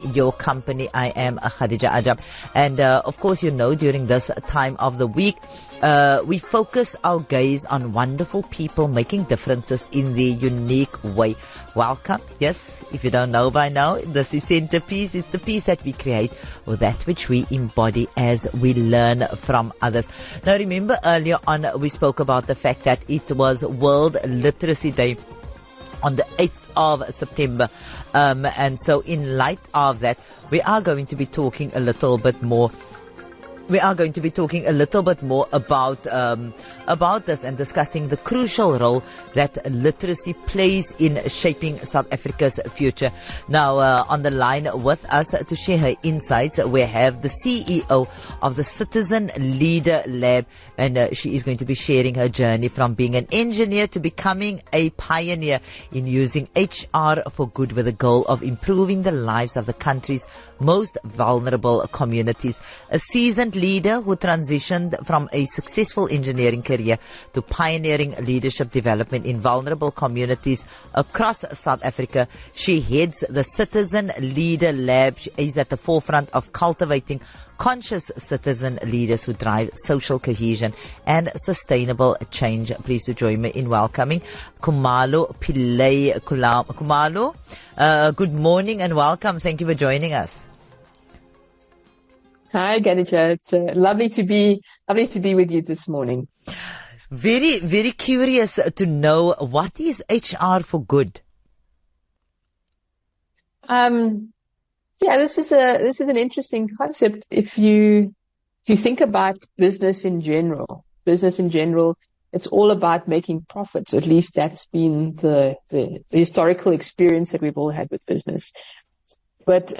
your company. I am Khadija Ajab, and of course, during this time of the week, we focus our gaze on wonderful people making differences in their unique way. Welcome. Yes, if you don't know by now, this is Centerpiece. It's the piece that we create, or that which we embody as we learn from others. Now, remember earlier on we spoke about the fact that it was World Literacy Day on the 8th of September. And so in light of that, we are going to be talking a little bit more about this and discussing the crucial role that literacy plays in shaping South Africa's future. Now, on the line with us to share her insights, we have the CEO of the Citizen Leader Lab, and she is going to be sharing her journey from being an engineer to becoming a pioneer in using HR for good, with the goal of improving the lives of the country's most vulnerable communities. A seasoned leader who transitioned from a successful engineering career to pioneering leadership development in vulnerable communities across South Africa. She heads the Citizen Leader Lab. She is at the forefront of cultivating conscious citizen leaders who drive social cohesion and sustainable change. Please to join me in welcoming Komala Pillay. Komala, good morning and welcome. Thank you for joining us. Hi, Khadija. It's lovely to be with you this morning. Very, very curious to know, what is HR for good? This is an interesting concept. If you think about business in general, it's all about making profits. At least that's been the historical experience that we've all had with business. But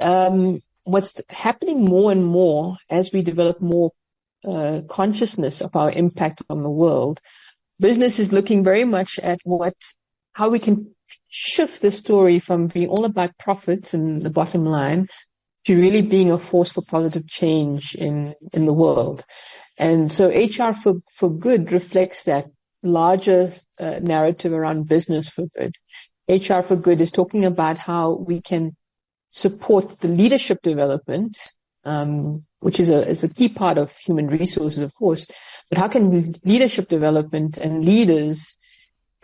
what's happening more and more as we develop more consciousness of our impact on the world, business is looking very much at how we can shift the story from being all about profits and the bottom line to really being a force for positive change in the world. And so HR for good reflects that larger narrative around business for good. HR for good is talking about how we can support the leadership development, which is a key part of human resources, of course. But how can leadership development and leaders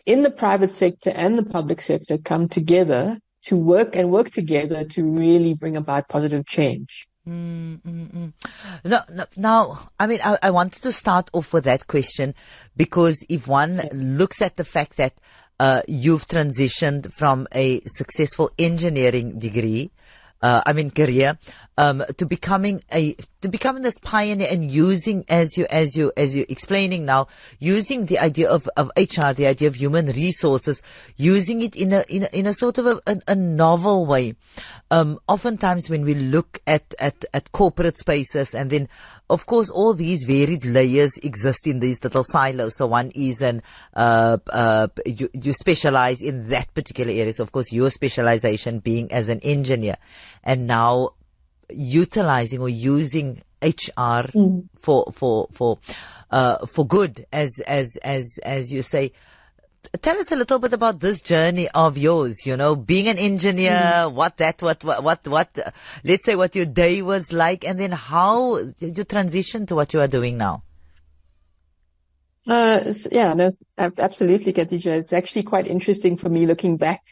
in the private sector and the public sector come together to work together to really bring about positive change? Now, I wanted to start off with that question, because if one looks at the fact that you've transitioned from a successful engineering career, to becoming this pioneer, and using, as you explaining now, using the idea of HR, the idea of human resources, using it in a sort of a novel way. Oftentimes when we look at corporate spaces, and then of course all these varied layers exist in these little silos. So one is you specialize in that particular area. So of course your specialization being as an engineer, and now utilizing or using HR for good, as you say. Tell us a little bit about this journey of yours, being an engineer, what let's say what your day was like, and then how you transition to what you are doing now. Absolutely, Khadija. It's actually quite interesting for me looking back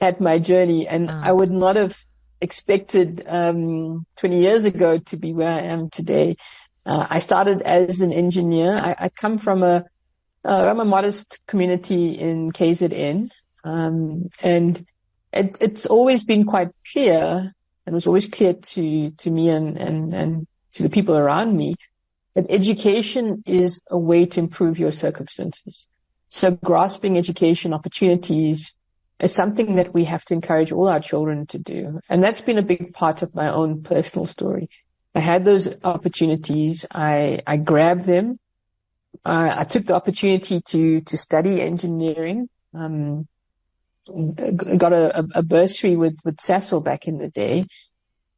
at my journey, and I would not have expected 20 years ago to be where I am today. I started as an engineer. I come from a modest community in KZN, and it's always been quite clear, and was always clear to me and to the people around me, that education is a way to improve your circumstances. So grasping education opportunities is something that we have to encourage all our children to do. And that's been a big part of my own personal story. I had those opportunities. I grabbed them. I took the opportunity to study engineering. Got a bursary with Sasol back in the day.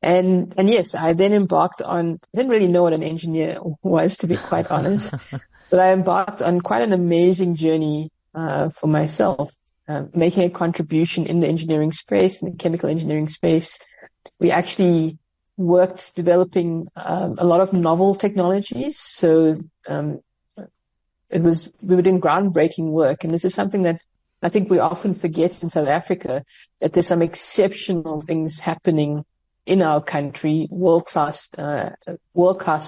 And yes, I then embarked on, I didn't really know what an engineer was, to be quite honest, but I embarked on quite an amazing journey for myself, making a contribution in the engineering space, in the chemical engineering space, We actually worked developing a lot of novel technologies. So we were doing groundbreaking work, and this is something that I think we often forget in South Africa, that there's some exceptional things happening in our country, world-class,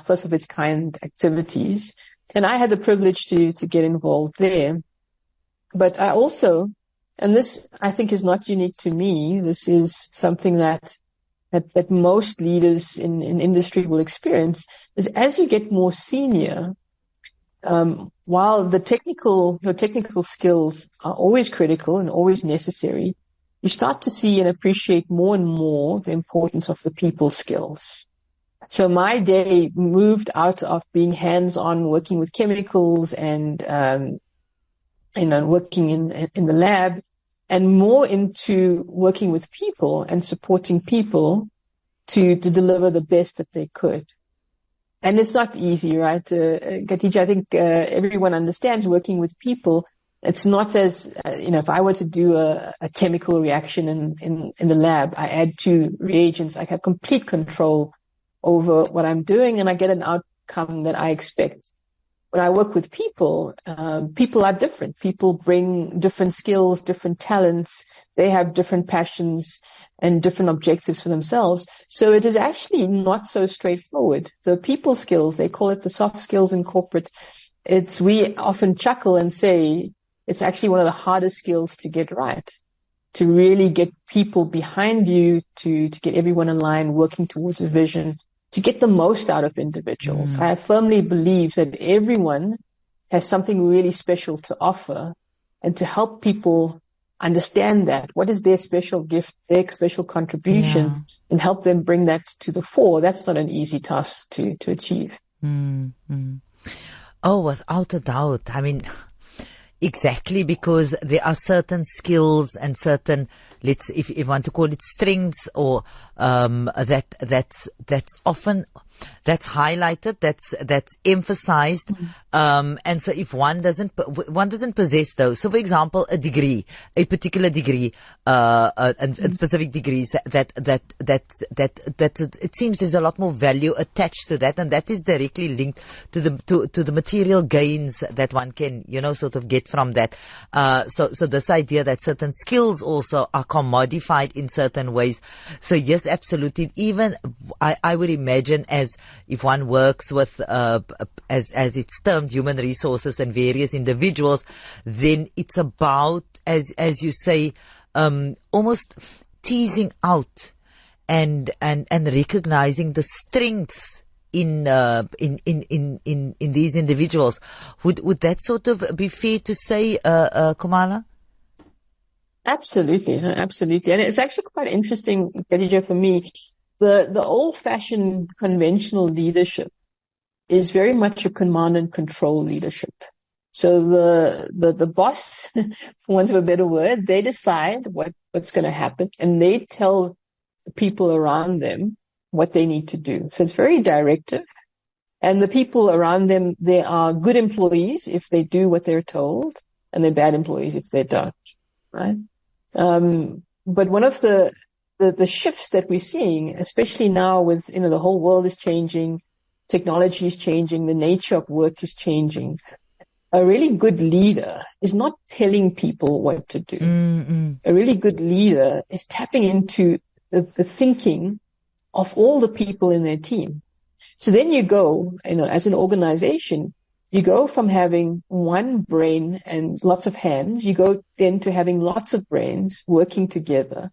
first of its kind activities. And I had the privilege to get involved there. But I also, and this I think is not unique to me, this is something that most leaders in industry will experience, is as you get more senior, while your technical skills are always critical and always necessary, you start to see and appreciate more and more the importance of the people skills. So my day moved out of being hands-on, working with chemicals and working in the lab, and more into working with people and supporting people to deliver the best that they could. And it's not easy, right? Khadija, I think everyone understands working with people. It's not as, if I were to do a chemical reaction in the lab, I add 2 reagents, I have complete control over what I'm doing, and I get an outcome that I expect. When I work with people, people are different. People bring different skills, different talents. They have different passions and different objectives for themselves. So it is actually not so straightforward. The people skills, they call it the soft skills in corporate. We often chuckle and say it's actually one of the hardest skills to get right, to really get people behind you, to get everyone in line, working towards a vision, to get the most out of individuals. I firmly believe that everyone has something really special to offer, and to help people understand that, what is their special gift, their special contribution, and help them bring that to the fore. That's not an easy task to achieve. Oh, without a doubt. I mean, exactly, because there are certain skills and certain, if you want to call it strengths, or that's often highlighted, that's emphasized, and so if one doesn't possess those, so for example, a particular degree, and specific degrees, that it seems there's a lot more value attached to that, and that is directly linked to the material gains that one can sort of get from that. So this idea that certain skills also are commodified in certain ways. So yes, absolutely. Even I would imagine, as if one works with, as it's termed, human resources and various individuals, then it's about, as you say, almost teasing out and recognizing the strengths in these individuals. Would that sort of be fair to say, Komala? Absolutely. And it's actually quite interesting, Khadija, for me. The old-fashioned conventional leadership is very much a command and control leadership. So the boss, for want of a better word, they decide what's going to happen, and they tell the people around them what they need to do. So it's very directive. And the people around them, they are good employees if they do what they're told, and they're bad employees if they don't, right? But one of the shifts that we're seeing, especially now with, the whole world is changing, technology is changing, the nature of work is changing. A really good leader is not telling people what to do. A really good leader is tapping into the thinking of all the people in their team. So then you go, as an organization, you go from having one brain and lots of hands, you go then to having lots of brains working together.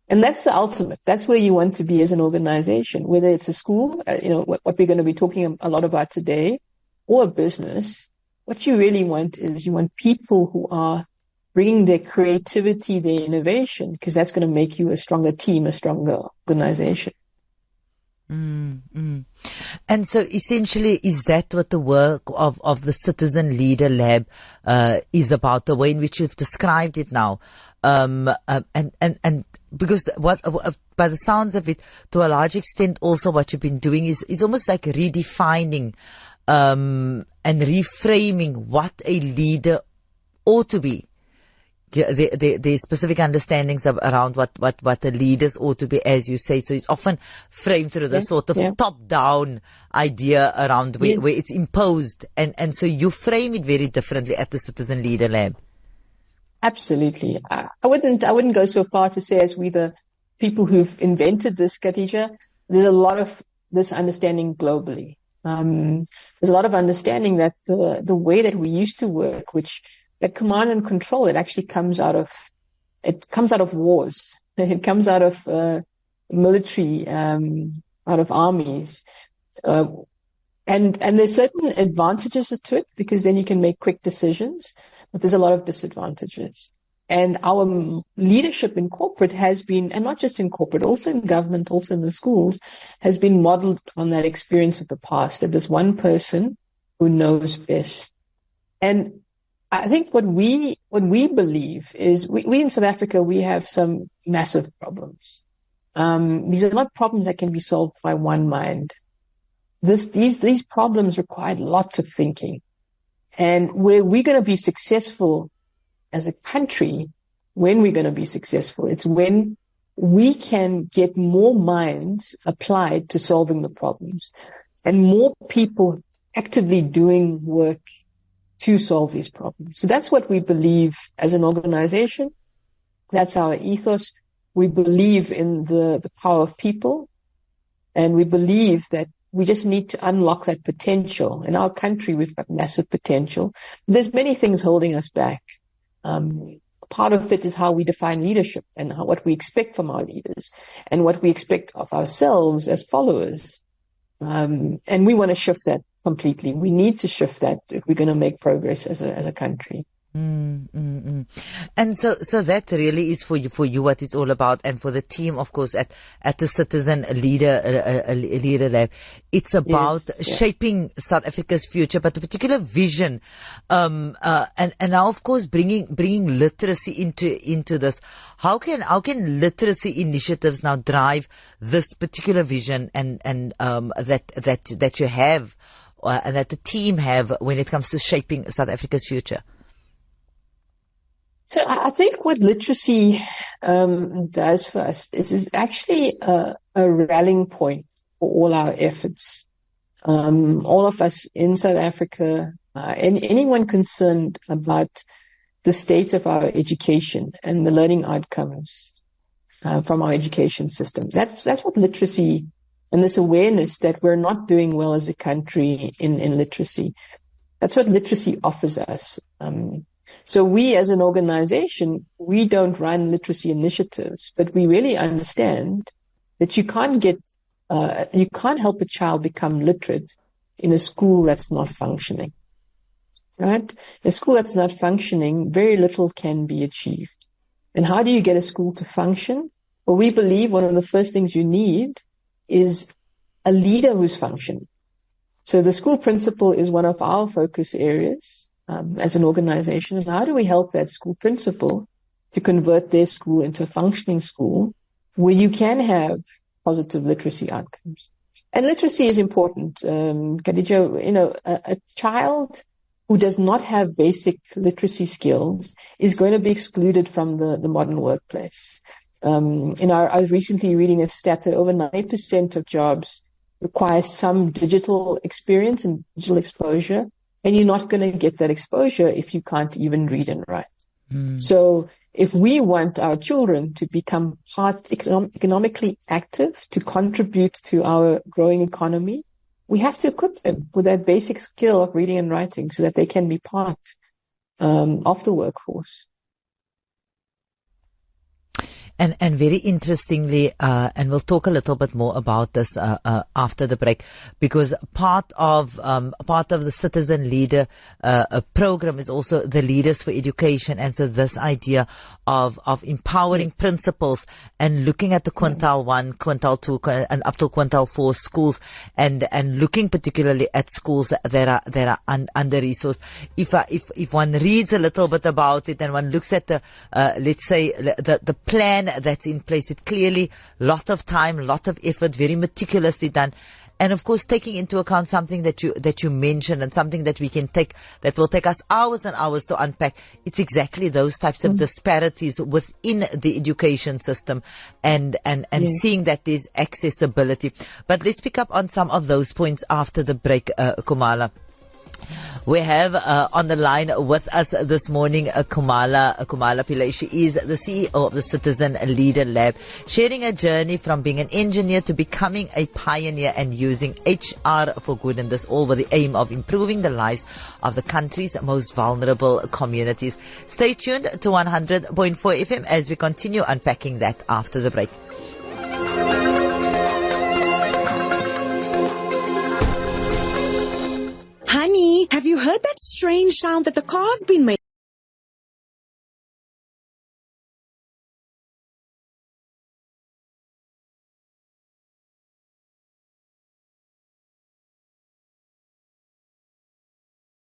And that's the ultimate. That's where you want to be as an organization, whether it's a school, what we're going to be talking a lot about today, or a business. What you really want is you want people who are bringing their creativity, their innovation, because that's going to make you a stronger team, a stronger organization. And so essentially, is that what the work of the Citizen Leader Lab is about, the way in which you've described it now? And because by the sounds of it, to a large extent, also what you've been doing is almost like redefining and reframing what a leader ought to be. the specific understandings around what the leaders ought to be, as you say. So it's often framed through the sort of top-down idea around where it's imposed. And so you frame it very differently at the Citizen Leader Lab. Absolutely. I wouldn't go so far to say as we the people who've invented this, Khadija. There's a lot of this understanding globally. There's a lot of understanding that the way that we used to work, that command and control, it actually comes out of wars. It comes out of military, out of armies. And there's certain advantages to it because then you can make quick decisions, but there's a lot of disadvantages. And our leadership in corporate has been, and not just in corporate, also in government, also in the schools, has been modeled on that experience of the past, that there's one person who knows best. And I think what we believe is we in South Africa, we have some massive problems. These are not problems that can be solved by one mind. These problems require lots of thinking. And where we're going to be successful as a country, when we're going to be successful, it's when we can get more minds applied to solving the problems and more people actively doing work to solve these problems. So that's what we believe as an organization. That's our ethos. We believe in the power of people, and we believe that we just need to unlock that potential. In our country, we've got massive potential. There's many things holding us back. Part of it is how we define leadership and what we expect from our leaders and what we expect of ourselves as followers. And we want to shift that completely. We need to shift that if we're going to make progress as a country. And so that really is for you what it's all about, and for the team, of course, at the Citizen Leader Lab. It's about shaping South Africa's future, but a particular vision, and now, of course, bringing literacy into this. How can literacy initiatives now drive this particular vision and that you have and that the team have when it comes to shaping South Africa's future? So I think what literacy does for us is actually a rallying point for all our efforts. All of us in South Africa, and anyone concerned about the state of our education and the learning outcomes from our education system. That's what literacy and this awareness that we're not doing well as a country in literacy. That's what literacy offers us. So we as an organization, we don't run literacy initiatives, but we really understand that you can't help a child become literate in a school that's not functioning, right? A school that's not functioning, very little can be achieved. And how do you get a school to function? Well, we believe one of the first things you need is a leader who's functioning. So the school principal is one of our focus areas. As an organization, and how do we help that school principal to convert their school into a functioning school where you can have positive literacy outcomes? And literacy is important. Khadija, a child who does not have basic literacy skills is going to be excluded from the modern workplace. I was recently reading a stat that over 90% of jobs require some digital experience and digital exposure. And you're not going to get that exposure if you can't even read and write. So if we want our children to become economically active, to contribute to our growing economy, we have to equip them with that basic skill of reading and writing so that they can be part of the workforce. And very interestingly, and we'll talk a little bit more about this after the break, because part of the Citizen Leader program is also the Leaders for Education, and so this idea of empowering principals and looking at the quintile 1, quintile 2, and up to quintile 4 schools, and looking particularly at schools that are under resourced. If one reads a little bit about it and one looks at the let's say the plan that's in place, it clearly lot of time, lot of effort, very meticulously done. And of course, taking into account something that you mentioned, and something that that will take us hours and hours to unpack. It's exactly those types of disparities within the education system, and seeing that there's accessibility. But let's pick up on some of those points after the break, Komala. We have on the line with us this morning Komala Pillay. She is the CEO of the Citizen Leader Lab, sharing a journey from being an engineer to becoming a pioneer and using HR for good, and this all with the aim of improving the lives of the country's most vulnerable communities. Stay tuned to 100.4 FM as we continue unpacking that after the break. Honey, have you heard that strange sound that the car's been making?